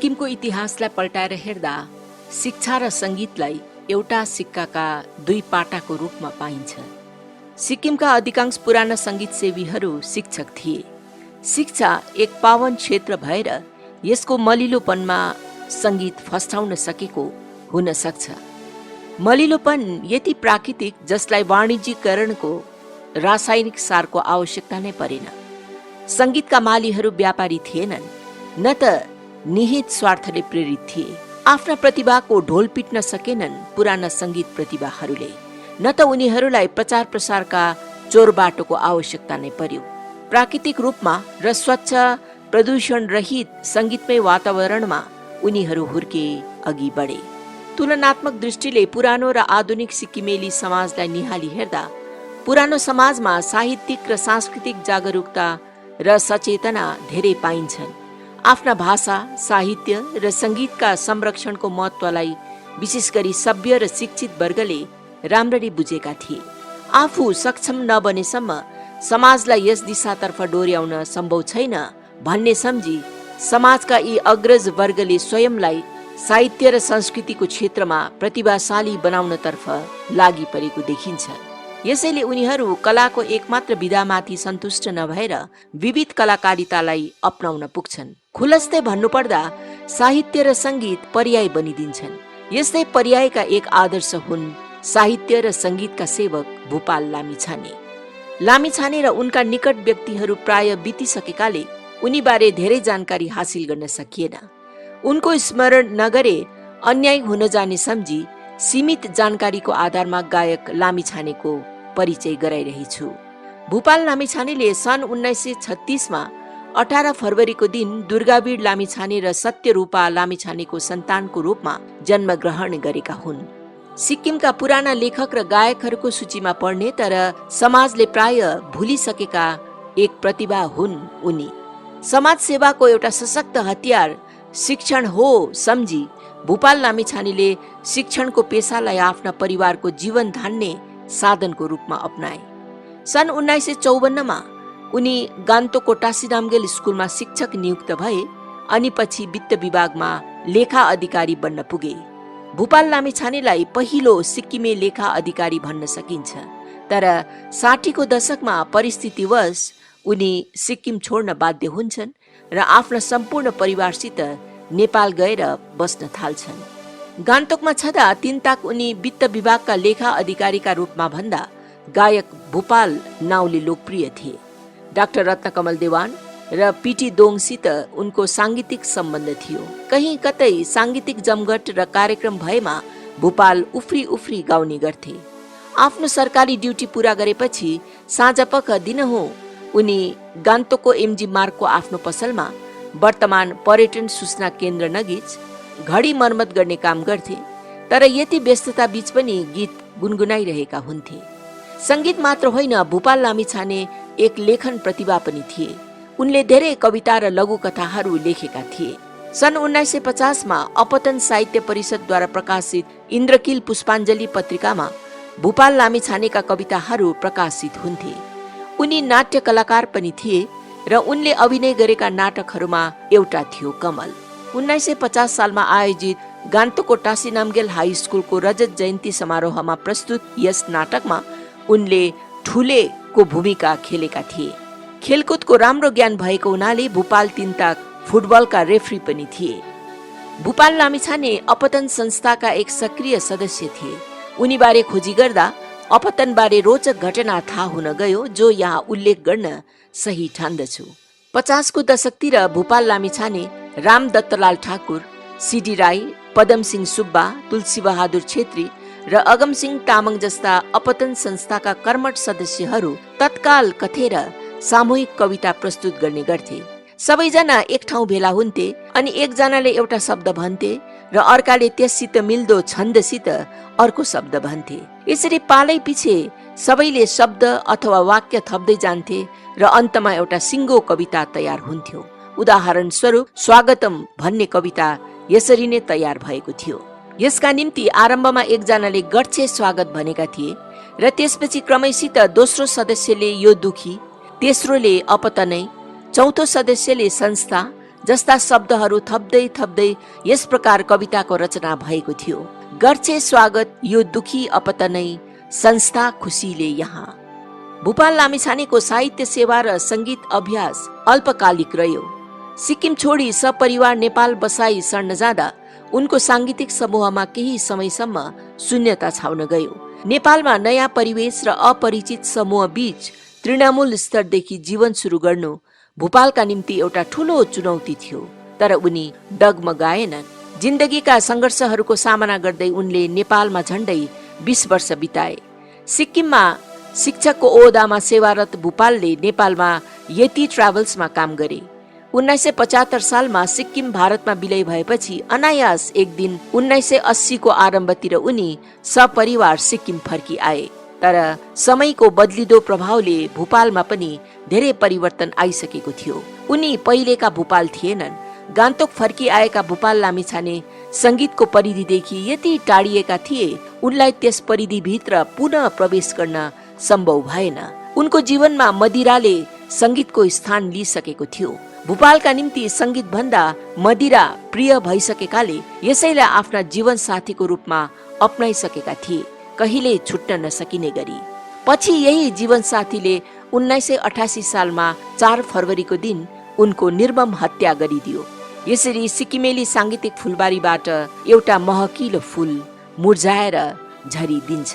सिक्किमको इतिहासलाई पल्टाएर हेर्दा शिक्षा र सङ्गीतलाई एउटा सिक्काका दुई पाटाको रूपमा पाइन्छ। सिक्किमका अधिकांश पुराना सङ्गीतसेवीहरू शिक्षक थिए। शिक्षा एक पावन क्षेत्र भएर यसको मलिलोपनमा सङ्गीत फस्टाउन सकेको हुन सक्छ। मलिलोपन यति प्राकृतिक जसलाई वाणिज्यीकरणको रासायनिक सारको आवश्यकता नै परेन। सङ्गीतका मालीहरू व्यापारी थिएनन्, न त निहित स्वार्थले प्रेरित थिए। आफ्ना प्रतिभाको ढोल पिट्न सकेनन् पुराना सङ्गीत प्रतिभाहरूले, न त उनीहरूलाई प्रचार प्रसारका चोर बाटोको आवश्यकता नै पर्यो। प्राकृतिक रूपमा र स्वच्छ प्रदूषण रहित सङ्गीतमय वातावरणमा उनीहरू हुर्के अघि बढे। तुलनात्मक दृष्टिले पुरानो र आधुनिक सिक्किमेली समाजलाई निहाली हेर्दा पुरानो समाजमा साहित्यिक र सांस्कृतिक जागरुकता र सचेतना धेरै पाइन्छन्। आफ्ना भाषा, साहित्य र सङ्गीतका संरक्षणको महत्त्वलाई विशेष गरी सभ्य र शिक्षित वर्गले राम्ररी बुझेका थिए। आफू सक्षम नबनेसम्म समाजलाई यस दिशातर्फ डोर्याउन सम्भव छैन भन्ने सम्झी समाजका यी अग्रज वर्गले स्वयंलाई साहित्य र संस्कृतिको क्षेत्रमा प्रतिभाशाली बनाउनतर्फ लागि परेको देखिन्छ। यसैले उनीहरू कलाको एकमात्र विधामाथि सन्तुष्ट नभएर विविध कलाकारितालाई अपनाउन पुग्छन्। खुलस्तै भन्नुपर्दा साहित्य र सङ्गीत पर्याय बनिदिन्छन्। यस्तै पर्यायका एक आदर्श हुन् साहित्य र सङ्गीतका सेवक भुपाल लामिछाने। लामिछाने र उनका निकट व्यक्तिहरू प्राय बितिसकेकाले उनीबारे धेरै जानकारी हासिल गर्न सकिएन। उनको स्मरण नगरे अन्याय हुन जाने सम्झी सीमित जानकारीको आधारमा गायक लामिछानेको परिचय गराइरहेछु। भुपाल लामिछानेले सन् 1936मा 18 फरवरीको दिन दुर्गावीर लामिछाने र सत्यरूपा लामिछानेको सन्तानको रूपमा जन्मग्रहण गरेका हुन्। सिक्किमका पुराना लेखक र गायकहरूको सूचीमा पर्ने तर समाजले प्राय भुलिसकेका एक प्रतिभा हुन् उनी। समाज सेवाको एउटा सशक्त हतियार शिक्षण हो सम्झी भुपाल लामिछानेले शिक्षणको पेसालाई आफ्ना परिवारको जीवन धान्ने साधनको रूपमा अपनाए। सन् 1954मा उनी गान्तोकको टासी नामगेल स्कुलमा शिक्षक नियुक्त भए अनि पछि वित्त विभागमा लेखा अधिकारी बन्न पुगे। भुपाल लामिछानेलाई पहिलो सिक्किमे लेखा अधिकारी भन्न सकिन्छ, तर 60को दशकमा परिस्थितिवश उनी सिक्किम छोड्न बाध्य हुन्छन् र आफ्ना सम्पूर्ण परिवारसित नेपाल गएर बस्न थाल्छन्। गान्तोकमा छँदा तिनताक उनी वित्त विभागका लेखा अधिकारीका रूपमा भन्दा गायक भुपाल नाउले लोकप्रिय थिए। डाक्टर रत्नकमल देवान र पिटी दोङसित उनको साङ्गीतिक सम्बन्ध थियो। कहीँ कतै साङ्गीतिक जमघट र कार्यक्रम भएमा भुपाल उफ्री उफ्री गाउने गर्थे। आफ्नो सरकारी ड्युटी पूरा गरेपछि साँझपख दिनहुँ उनी गान्तोकको एमजी मार्गको आफ्नो पसलमा वर्तमान पर्यटन सूचना केन्द्र नजिक घडी मर्मत गर्ने काम गर्थे, तर यति व्यस्तता बीच पनि गीत गुनगुनाइरहेका हुन्थे। सङ्गीत मात्र होइन, भुपाल लामिछाने एक लेखन प्रतिभा पनि थिए। उनले धेरै कविता र लघुकथाहरू लेखेका थिए। सन् 1950मा अपतन साहित्य परिषदद्वारा प्रकाशित इन्द्रकील पुष्पाञ्जली पत्रिकामा भुपाल लामिछानेका कविताहरू प्रकाशित हुन्थे। उनी नाट्य कलाकार पनि थिए र उनले अभिनय गरेका नाटकहरूमा एउटा थियो कमल। 1950 सालमा आयोजित गान्तोकको टासी नामगेल हाई स्कुलको रजत जयन्ती समारोहमा प्रस्तुत यस नाटकमा उनले ठुलेको भूमिका खेलेका थिए। खेलकुदको राम्रो ज्ञान भएको हुनाले भुपाल तिनताक फुटबलका रेफ्री पनि थिए। भुपाल लामिछाने अपतन संस्थाका एक सक्रिय सदस्य थिए। उनीबारे खोजी गर्दा अपतनबारे रोचक घटना थाहा हुन गयो, जो यहाँ उल्लेख गर्न सही ठान्दछु। 50को दशकतिर भुपाल लामिछाने राम दत्तलाल ठाकुर, सिडी राई, पदम सिंह सुब्बा, तुलसी बहादुर छेत्री र अगम सिंह तामाङ जस्ता अपतन संस्थाका कर्मठ सदस्यहरू तत्काल कथेर सामूहिक कविता प्रस्तुत गर्ने गर्थे। सबैजना एक ठाउँ भेला हुन्थे अनि एकजनाले एउटा शब्द भन्थे र अर्काले त्यससित मिल्दो छन्दसित अर्को शब्द भन्थे। यसरी पालै पछि सबैले शब्द अथवा वाक्य थप्दै जान्थे र अन्तमा एउटा सिङ्गो कविता तयार हुन्थ्यो। उदाहरण स्वरूप स्वागतम भन्ने कविता यसरी नै तयार भएको थियो। यसका निम्ति आरम्भमा एकजनाले गच्छे स्वागत भनेका थिए र त्यसपछि क्रमैसित दोस्रो सदस्यले यो दुखी, तेस्रोले अपतनै, चौथो सदस्यले संस्था जस्ता शब्दहरू थप्दै थप्दै यस प्रकार कविताको रचना भएको थियो। गर्छे स्वागत यो दुखी अपतनै संस्था खुसीले यहाँ। भुपाल लामिछानेको साहित्य सेवा र सङ्गीत अभ्यास अल्पकालिक रह्यो। सिक्किम छोडी सपरिवार नेपाल बसाई सर्न जाँदा उनको साङ्गीतिक समूहमा केही समयसम्म शून्यता छाउन गयो। नेपालमा नयाँ परिवेश र अपरिचित समूह बीच तृणमूल स्तरदेखि जीवन सुरु गर्नु भुपालका निम्ति एउटा ठूलो चुनौती थियो। तर उनी डगमगाएनन्। जिन्दगीका सङ्घर्षहरूको सामना गर्दै उनले नेपालमा झण्डै 20 वर्ष बिताए। सिक्किममा शिक्षकको ओहदामा सेवारत भुपालले नेपालमा यति ट्राभल्समा काम गरे। 1975 सालमा सिक्किम भारतमा विलय भएपछि अनायास एक दिन 1980 को आरम्भतिर उनी सपरिवार सिक्किम फर्किआए। तर समयको बदलिदो प्रभावले भुपालमा पनि धेरै परिवर्तन आइसकेको थियो। उनी पहिलेका भुपाल थिएनन्। गान्तोक फर्किआएका भुपाल लामिछाने सङ्गीतको परिधिदेखि यति टाढिएका थिए, उनलाई त्यस परिधिभित्र पुनः प्रवेश गर्न सम्भव भएन। उनको जीवनमा मदिराले सङ्गीतको स्थान लिइसकेको थियो। भुपालका निम्ति सङ्गीत भन्दा मदिरा प्रिय भइसकेकाले यसैलाई आफ्ना जीवन साथीको रूपमा अपनाइसकेका थिए, कहिले छुट्न नसकिने गरी। पछि यही जीवन साथीले 1988 सालमा 4 फरवरीको दिन उनको निर्मम हत्या गरिदियो। यसरी सिक्किमेली साङ्गीतिक फुलबारीबाट एउटा महकिलो फूल मुर्झाएर झरिदिन्छ।